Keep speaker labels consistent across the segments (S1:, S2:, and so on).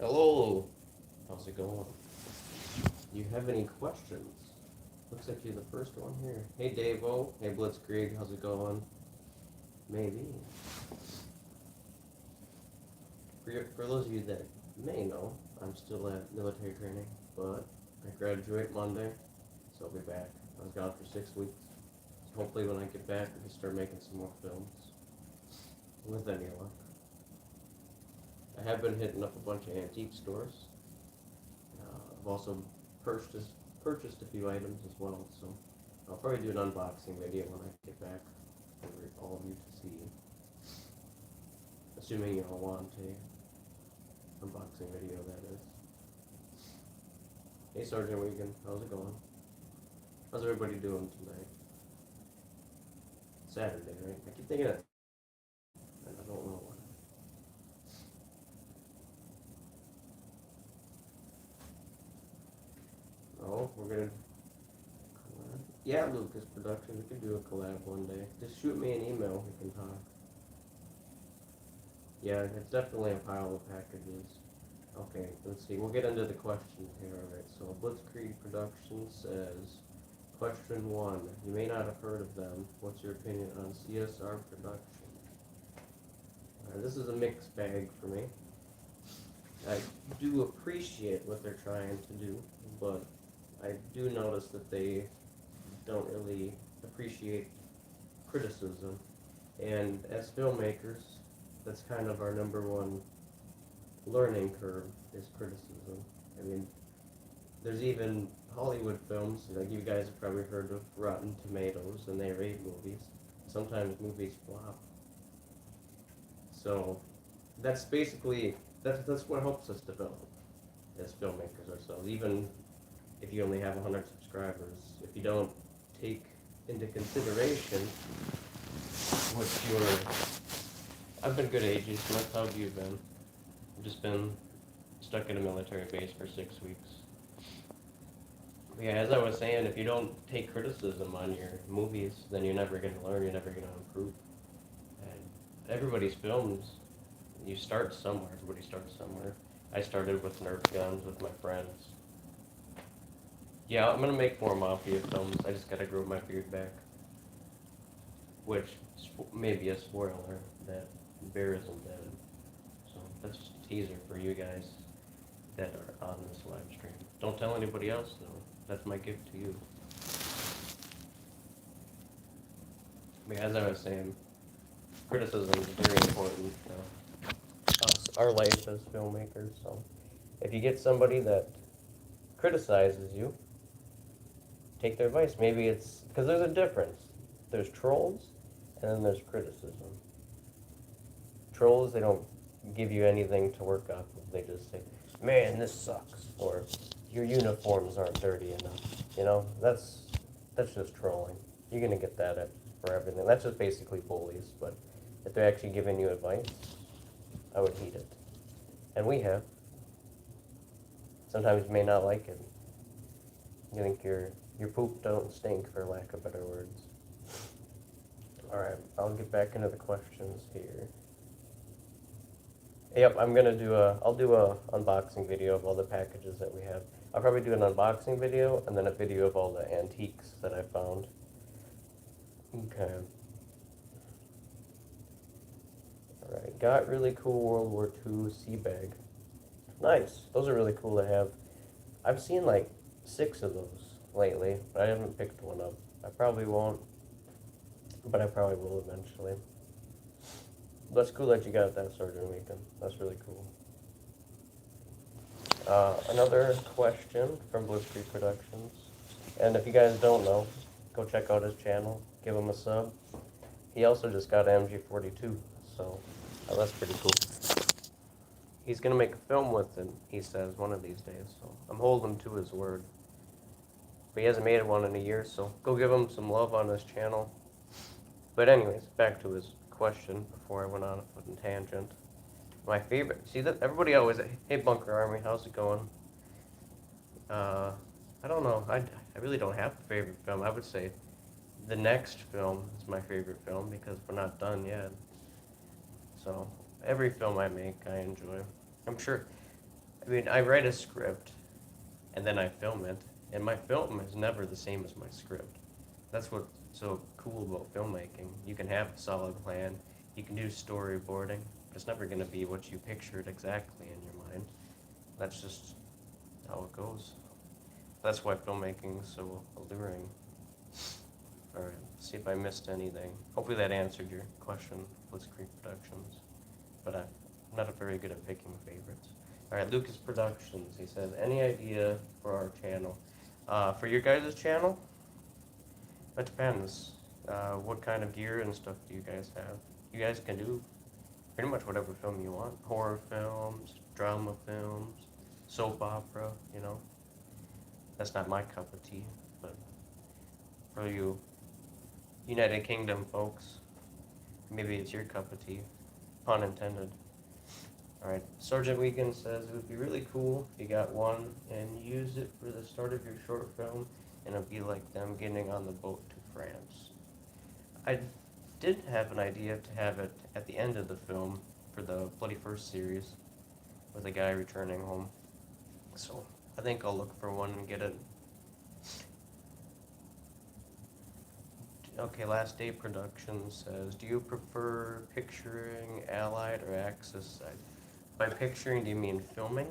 S1: Hello. How's it going? Do you have any questions? Looks like you're the first one here. Hey Davo. Hey Blitzkrieg. How's it going? Maybe. For those of you that may know, I'm still at military training, but I graduate Monday, so I'll be back. I was gone for 6 weeks. So hopefully when I get back, I can start making some more films. With any luck. I have been hitting up a bunch of antique stores. I've also purchased a few items as well, so I'll probably do an unboxing video when I get back for all of you to see. Assuming you all want a unboxing video, that is. Hey Sergeant Wiegand, how's it going? How's everybody doing tonight? Saturday, right? I keep thinking it, and I don't know why. Oh, we're gonna collab. Yeah, Lucas Production, we could do a collab one day. Just shoot me an email, we can talk. Yeah, it's definitely a pile of packages. Okay, let's see. We'll get into the questions here. Alright, so Blitzkrieg Productions says, question 1. You may not have heard of them. What's your opinion on CSR production? This is a mixed bag for me. I do appreciate what they're trying to do, but I do notice that they don't really appreciate criticism. And as filmmakers, that's kind of our number one learning curve is criticism. I mean, there's even Hollywood films, like you guys have probably heard of Rotten Tomatoes, and they rate movies. Sometimes movies flop. So that's basically that's what helps us develop as filmmakers ourselves. Even if you only have 100 subscribers, if you don't take into consideration what your I've been good ages, so how have you been? I've just been stuck in a military base for 6 weeks. Yeah, as I was saying, if you don't take criticism on your movies, then you're never going to learn, you're never going to improve. And everybody's films, you start somewhere, everybody starts somewhere. I started with Nerf guns with my friends. Yeah, I'm going to make more Mafia films, I just got to grow my beard back. Which may be a spoiler that Bear isn't dead. So that's just a teaser for you guys that are on this live stream. Don't tell anybody else though. That's my gift to you. I mean, as I was saying, criticism is very important to us, our life as filmmakers. So if you get somebody that criticizes you, take their advice. Maybe it's because there's a difference. There's trolls, and then there's criticism. Trolls, they don't give you anything to work off of. They just say, "Man, this sucks," or "Your uniforms aren't dirty enough." You know, that's just trolling. You're gonna get that for everything. That's just basically bullies. But if they're actually giving you advice, I would heed it. And we have. Sometimes you may not like it. You think your poop don't stink, for lack of better words. Alright, I'll get back into the questions here. Yep, I'll do a unboxing video of all the packages that we have. I'll probably do an unboxing video and then a video of all the antiques that I found. Okay. Alright, got really cool World War II sea bag. Nice. Those are really cool to have. I've seen like 6 of those lately, but I haven't picked one up. I probably won't, but I probably will eventually. That's cool that you got that, Sergeant Weekend. That's really cool. Another question from Blitzkrieg Productions. And if you guys don't know, go check out his channel. Give him a sub. He also just got an MG42, so that's pretty cool. He's going to make a film with it, he says, one of these days. So I'm holding to his word. But he hasn't made one in a year, so go give him some love on his channel. But anyways, back to his question before I went on a fucking tangent. My favorite, see that everybody always, hey Bunker Army, how's it going? I don't know, I really don't have a favorite film. I would say the next film is my favorite film because we're not done yet. So every film I make, I enjoy. I'm sure I mean, I write a script, and then I film it, and my film is never the same as my script. That's what's so cool about filmmaking. You can have a solid plan, you can do storyboarding, but it's never going to be what you pictured exactly in your mind. That's just how it goes. That's why filmmaking is so alluring. Alright, see if I missed anything. Hopefully that answered your question, Blitzkrieg Productions. But I'm not very good at picking favorites. Alright, Lucas Productions, he says, any idea for our channel? For your guys' channel? It depends. What kind of gear and stuff do you guys have? You guys can do pretty much whatever film you want. Horror films, drama films, soap opera, you know. That's not my cup of tea, but for you United Kingdom folks, maybe it's your cup of tea. Pun intended. Alright, Sergeant Weekend says it would be really cool if you got one and use it for the start of your short film, and it'd be like them getting on the boat to France. I did have an idea to have it at the end of the film for the Bloody First series with a guy returning home. So I think I'll look for one and get it. Okay, Last Day Productions says, do you prefer picturing Allied or Axis side? By picturing, do you mean filming?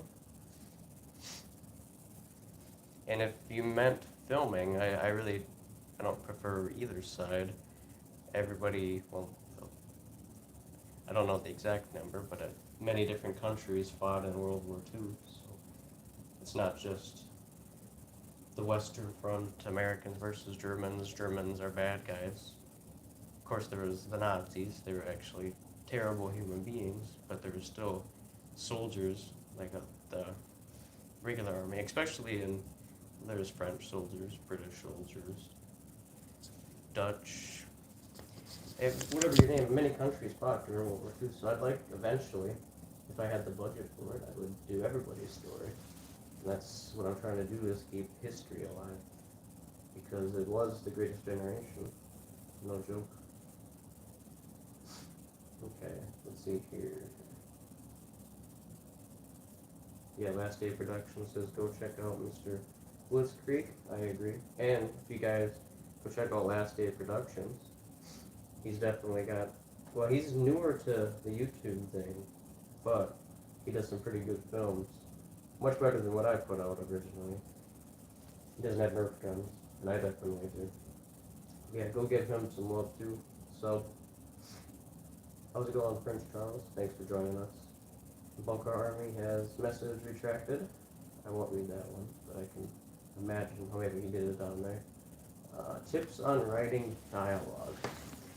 S1: And if you meant filming, I don't prefer either side. Everybody, well, I don't know the exact number, but many different countries fought in World War II, so it's not just the Western Front, Americans versus Germans. Germans are bad guys. Of course, there was the Nazis. They were actually terrible human beings, but there were still soldiers, like the regular army, especially there's French soldiers, British soldiers, Dutch, whatever you name, many countries fought during World War II, so I'd like, eventually, if I had the budget for it, I would do everybody's story. And that's what I'm trying to do, is keep history alive, because it was the greatest generation, no joke. Okay, let's see here. Yeah, Last Day Production says go check out Mr. Blitzkrieg. I agree. And if you guys go check out Last Day Productions, he's definitely got, well, he's newer to the YouTube thing, but he does some pretty good films. Much better than what I put out originally. He doesn't have Nerf guns, and I definitely do. Yeah, go give him some love too. So, how's it going, Prince Charles? Thanks for joining us. Bunker Army has message retracted. I won't read that one, but I can imagine how maybe he did it down there. Tips on writing dialogue.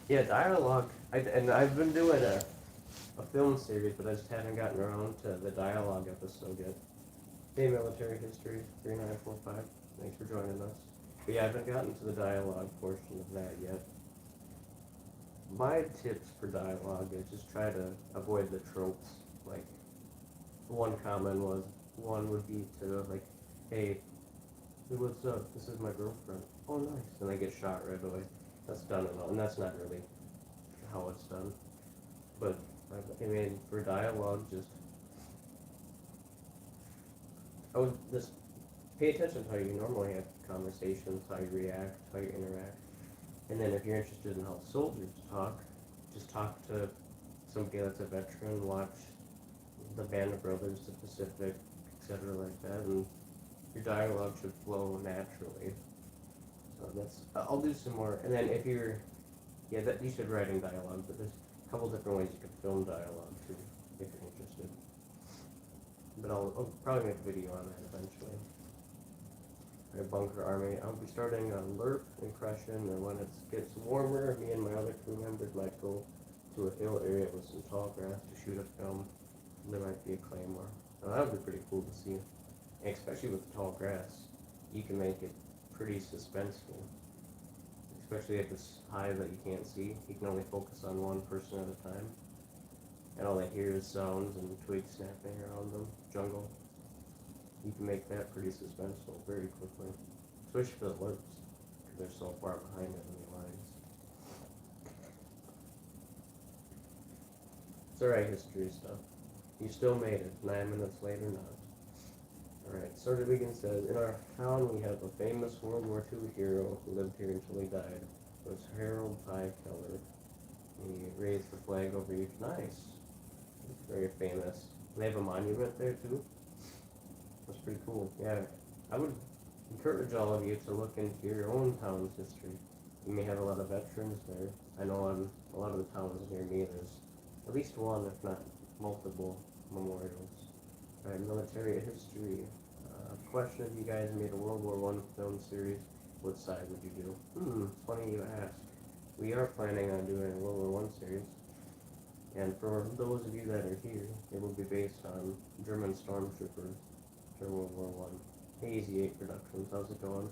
S1: Yeah, dialogue. I've been doing a film series, but I just haven't gotten around to the dialogue episode yet. Hey, Military History 3945. Thanks for joining us. But yeah, I haven't gotten to the dialogue portion of that yet. My tips for dialogue is just try to avoid the tropes. Like, one would be to, like, hey, what's up? This is my girlfriend. Oh, nice. And they get shot right away. That's done and all. And that's not really how it's done. But, I mean, for dialogue, just pay attention to how you normally have conversations, how you react, how you interact. And then if you're interested in how soldiers talk, just talk to somebody that's a veteran, watch the Band of Brothers, the Pacific, etc. like that, and your dialogue should flow naturally. So I'll do some more. And then if you're, you should writing dialogue, but there's a couple different ways you can film dialogue too, if you're interested. But I'll probably make a video on that eventually. Our Bunker Army. I'll be starting a LERP impression, and when it gets warmer, me and my other crew members might go to a hill area with some tall grass to shoot a film. There might be a claymore. Now, that would be pretty cool to see. And especially with the tall grass, you can make it pretty suspenseful. Especially if it's high that you can't see. You can only focus on one person at a time. And all they hear is sounds and twigs snapping around them. Jungle. You can make that pretty suspenseful very quickly. Especially for the LERPs, because they're so far behind enemy lines. It's alright, history stuff. You still made it, 9 minutes late or not. Alright, Sergeant Wiggins says, in our town we have a famous World War II hero who lived here until he died. It was Harold Pye Keller. He raised the flag over you. Nice. He's very famous. They have a monument there too. That's pretty cool. Yeah, I would encourage all of you to look into your own town's history. You may have a lot of veterans there. I know on a lot of the towns near me there's at least one, if not multiple, memorials. Alright, military history. Question, if you guys made a World War One film series, what side would you do? It's funny you ask. We are planning on doing a World War One series. And for those of you that are here, it will be based on German stormtroopers during World War One. Hey, Easy 8 Productions, how's it going?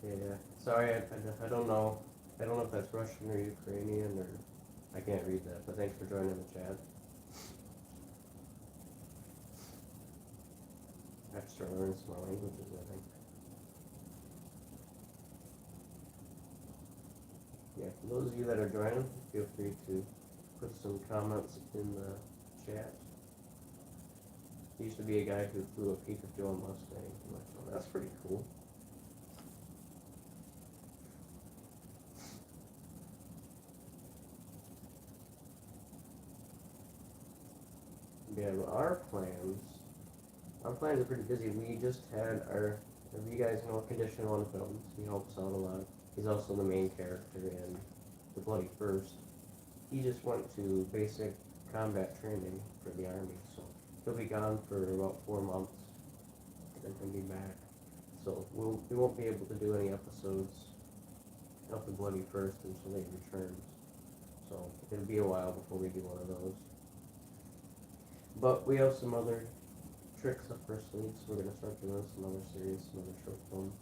S1: Yeah, sorry, I don't know. I don't know if that's Russian or Ukrainian or I can't read that, but thanks for joining the chat. I have to start learning some more languages, I think. Yeah, for those of you that are joining, feel free to put some comments in the chat. There used to be a guy who flew a Pikachu Mustang. I'm like, oh, that's pretty cool. Yeah, our plans are pretty busy. We just had if you guys know Condition 1 Films, he helps out a lot. He's also the main character in The Bloody First. He just went to basic combat training for the Army, so he'll be gone for about 4 months, and then he'll be back. So we won't be able to do any episodes of The Bloody First until he returns. So it'll be a while before we do one of those. But we have some other tricks up our sleeves. We're going to start doing some other series, some other short films.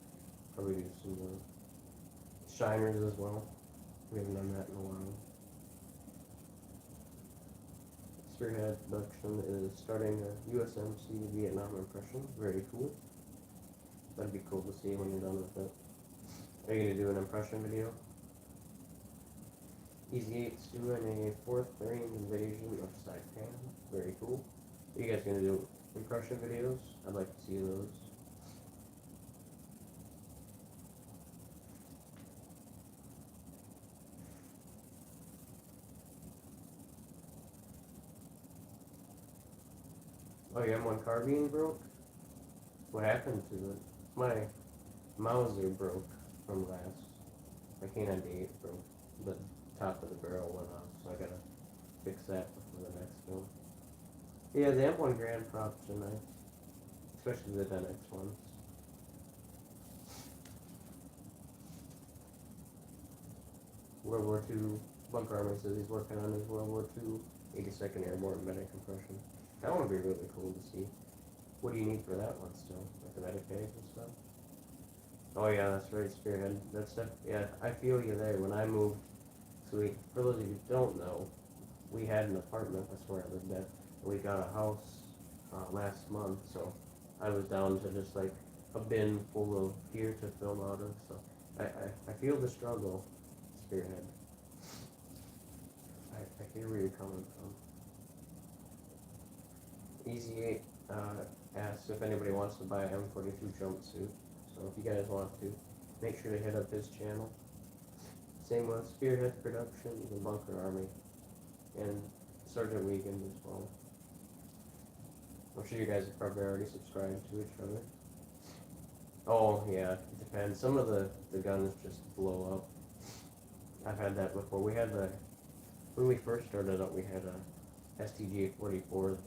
S1: Probably do some shiners as well. We haven't done that in a while. Spearhead Production is starting a USMC Vietnam impression. Very cool. That'd be cool to see when you're done with it. Are you going to do an impression video? Easy 8's doing a 4th variant invasion of Saipan. Very cool. Are you guys going to do impression videos? I'd like to see those. Oh, your M1 carbine broke? What happened to it? My Mauser broke from last. My K98 broke. The top of the barrel went off, so I gotta fix that before the next film. Yeah, the M1 Grand props are nice. Especially the 10X ones. World War II, Bunker Army says he's working on his World War II 82nd Airborne medic impression. That one would be really cool to see. What do you need for that one still? Like the medic bags and stuff? Oh yeah, that's right, Spearhead. That's yeah, I feel you there. When I moved, so for those of you who don't know, we had an apartment, that's where I lived at. We got a house last month, so I was down to just like a bin full of gear to film out of, so I feel the struggle, Spearhead. I hear where you're coming from. Easy 8 asks if anybody wants to buy an M42 jumpsuit, so if you guys want to, make sure to hit up his channel. Same with Spearhead Productions and Bunker Army, and Sergeant Wiegand as well. I'm sure you guys have probably already subscribed to each other. Oh yeah, it depends. Some of the guns just blow up. I've had that before. We had when we first started up, we had a STG-44.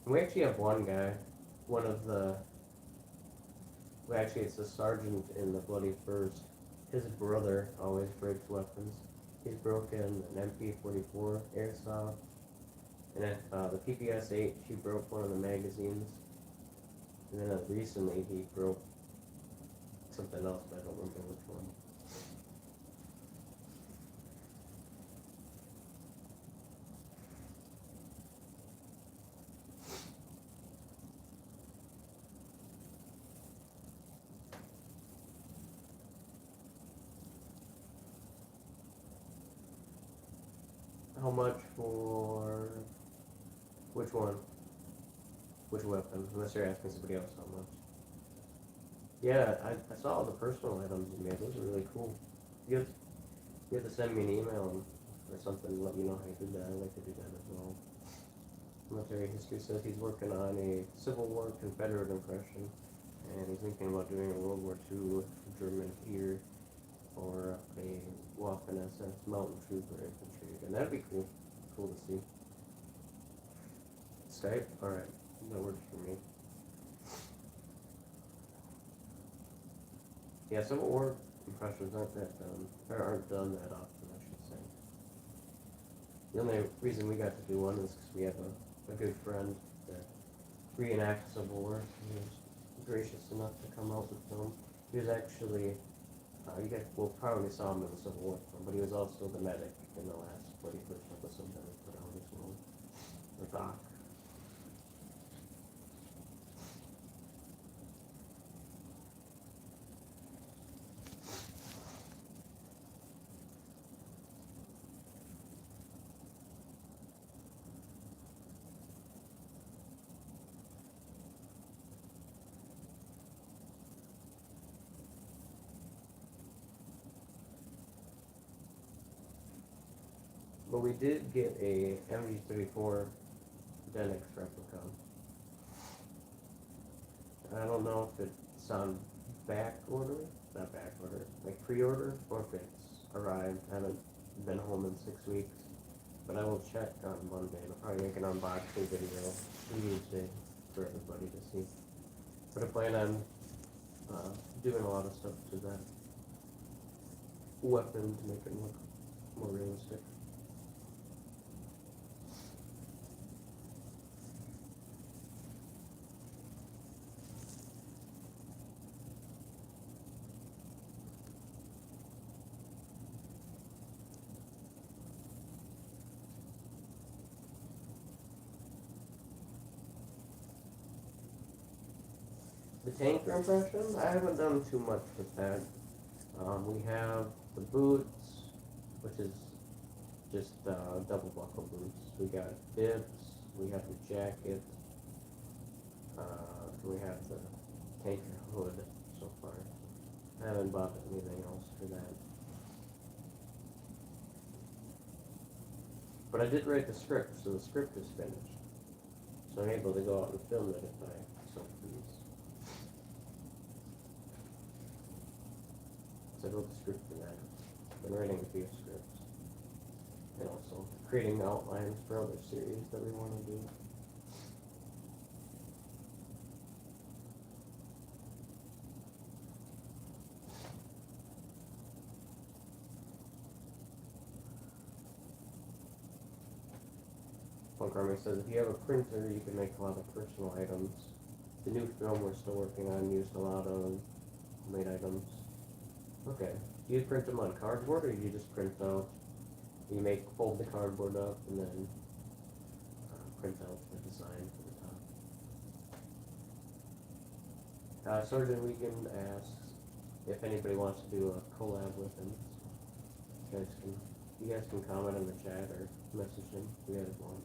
S1: We actually have one guy, actually it's a sergeant in the Bloody First. His brother always breaks weapons. He's broken an MP-44 airsoft, and the PPS-8, he broke one of the magazines. And then recently he broke something else, but I don't remember which one. How much for Which one? Which weapon? Unless you're asking somebody else how much. Yeah, I saw all the personal items you made. Those are really cool. You have, you have to send me an email or something to let me know how you did that. I'd like to do that as well. Military history says he's working on a Civil War Confederate impression, and he's thinking about doing a World War II German ear or a Waffen SS mountain trooper infantry, and that'd be cool. Cool to see. Skype? Alright, that works for me. Yeah, Civil War impressions aren't that done, or aren't done that often, I should say. The only reason we got to do one is because we have a good friend that reenacts Civil War. He was gracious enough to come out and film. He was actually, you guys will probably saw him in the Civil War film, but he was also the medic in the last 41st episode that we put out as well. The Doc. But we did get a MG34 Denix replica. I don't know if it's on back order, not back order, like pre-order, or if it's arrived. I haven't been home in 6 weeks, but I will check on Monday and I'll probably make an unboxing video Tuesday for everybody to see. But I plan on doing a lot of stuff to that weapon to make it look more realistic. The tanker impression, I haven't done too much with that. We have the boots, which is just double buckle boots. We got bibs, we have the jacket, we have the tanker hood so far. I haven't bought anything else for that. But I did write the script, so the script is finished. So I'm able to go out and film it if I so please. So I wrote the script for that. Been writing a few scripts. And also creating outlines for other series that we want to do. Punk Army says if you have a printer, you can make a lot of personal items. The new film we're still working on used a lot of made items. Okay. Do you print them on cardboard, or do you just print out? You fold the cardboard up and then print out the design for the top. Sergeant Weekend asks if anybody wants to do a collab with him. You guys can comment in the chat or message him if you guys want.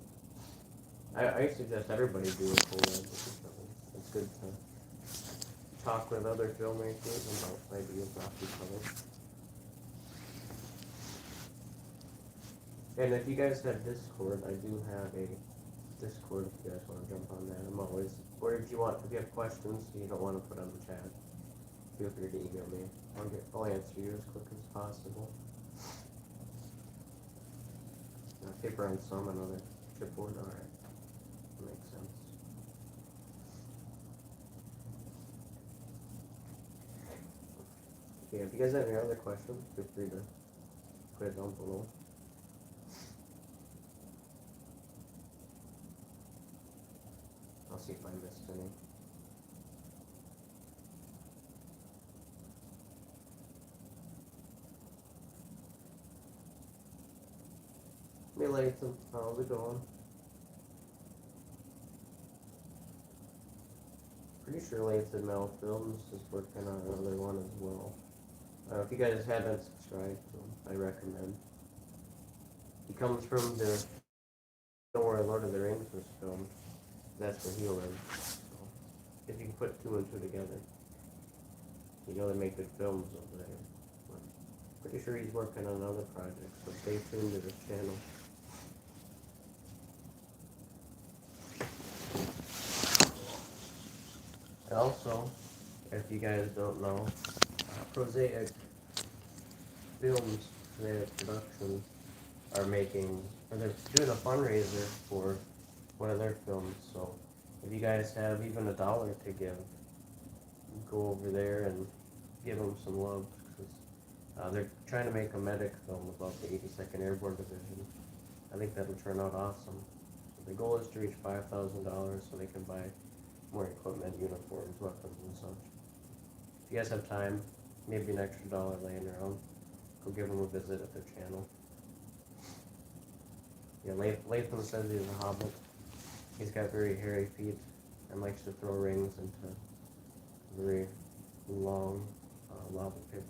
S1: I suggest everybody do a collab with each other. It's good to talk with other filmmakers and bounce ideas off each other. And if you guys have Discord, I do have a Discord if you guys want to jump on that. I'm always, or if you have questions you don't want to put on the chat, feel free to email me. I'll answer you as quick as possible. Paper on some, another chipboard, alright. That makes sense. Okay, if you guys have any other questions, feel free to put it down below. I'll see if I missed any. Hey Latham, how's it going? Pretty sure Latham Mel Films is working on another one as well. If you guys haven't subscribed to him, I recommend. He comes from the know where Lord of the Rings was filmed. That's where he lived. So, if you can put two and two together, you know they make good films over there. But pretty sure he's working on other projects, so stay tuned to this channel. And also, if you guys don't know, Prosaic Films, their production, are making, or they're doing a fundraiser for one of their films. So if you guys have even $1 to give, go over there and give them some love. Cause, they're trying to make a medic film about the 82nd Airborne Division. I think that'll turn out awesome. So the goal is to reach $5,000 so they can buy more equipment, uniforms, weapons, and such. If you guys have time, maybe an extra $1 laying around, go give them a visit at their channel. Yeah, Latham says he's a hobbit. He's got very hairy feet and likes to throw rings into very long lava pits.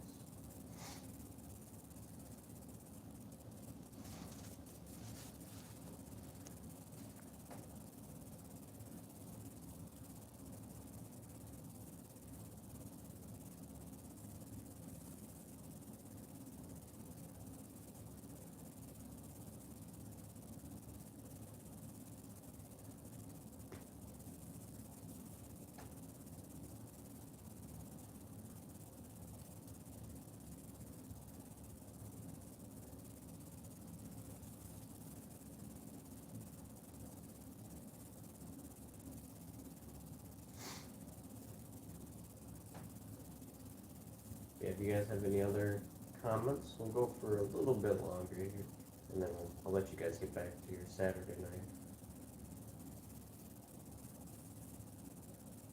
S1: Yeah, if you guys have any other comments, we'll go for a little bit longer here, and then I'll let you guys get back to your Saturday night.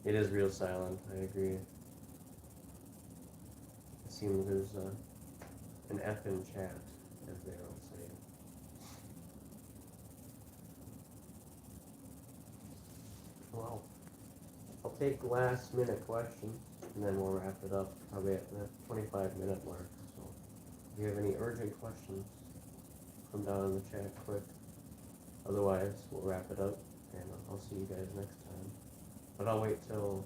S1: It is real silent, I agree. It seems there's an F in chat, as they all say. Well, I'll take last minute questions, and then we'll wrap it up probably at the 25-minute mark. So if you have any urgent questions, come down in the chat quick. Otherwise, we'll wrap it up, and I'll see you guys next time. But I'll wait 2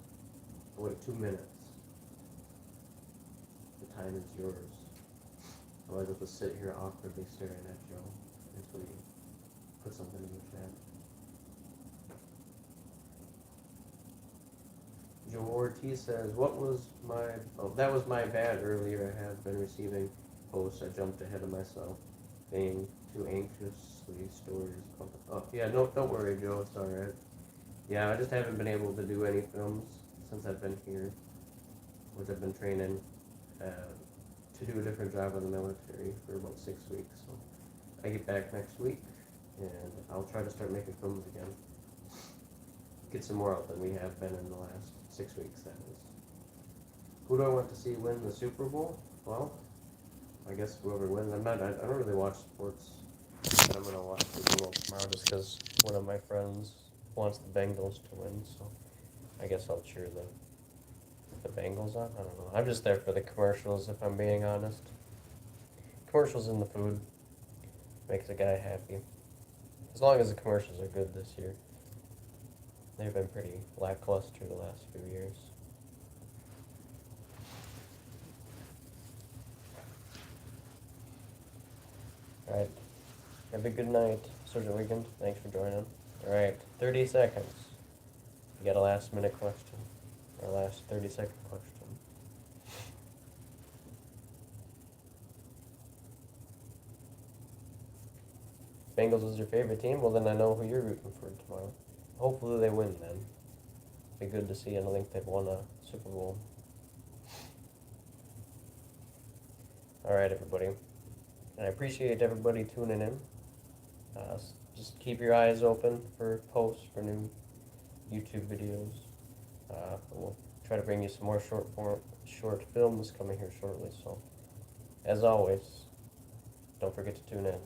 S1: minutes. The time is yours. Otherwise, I'll just sit here awkwardly staring at Joe until you put something in the chat. Joe Ortiz says, that was my bad earlier. I have been receiving posts. I jumped ahead of myself, being too anxiously stories. Yeah, no, don't worry, Joe, it's alright. Yeah, I just haven't been able to do any films since I've been here, which I've been training to do a different job in the military for about 6 weeks. So I get back next week, and I'll try to start making films again. Get some more out than we have been in the last 6 weeks, that is. Who do I want to see win the Super Bowl? Well, I guess whoever wins. I don't really watch sports, but I'm going to watch Super Bowl tomorrow just because one of my friends wants the Bengals to win, so I guess I'll cheer the Bengals on. I don't know. I'm just there for the commercials, if I'm being honest. Commercials and the food makes a guy happy. As long as the commercials are good this year. They've been pretty lackluster the last few years. Alright. Have a good night, Sergeant Wiegand. Thanks for joining. Alright, 30 seconds. You got a last minute question. Or last 30-second question. Bengals is your favorite team? Well, then I know who you're rooting for tomorrow. Hopefully they win then. Be good to see. I don't think they've won a Super Bowl. Alright, everybody. And I appreciate everybody tuning in. Just keep your eyes open for posts for new YouTube videos. We'll try to bring you some more short films coming here shortly. So, as always, don't forget to tune in.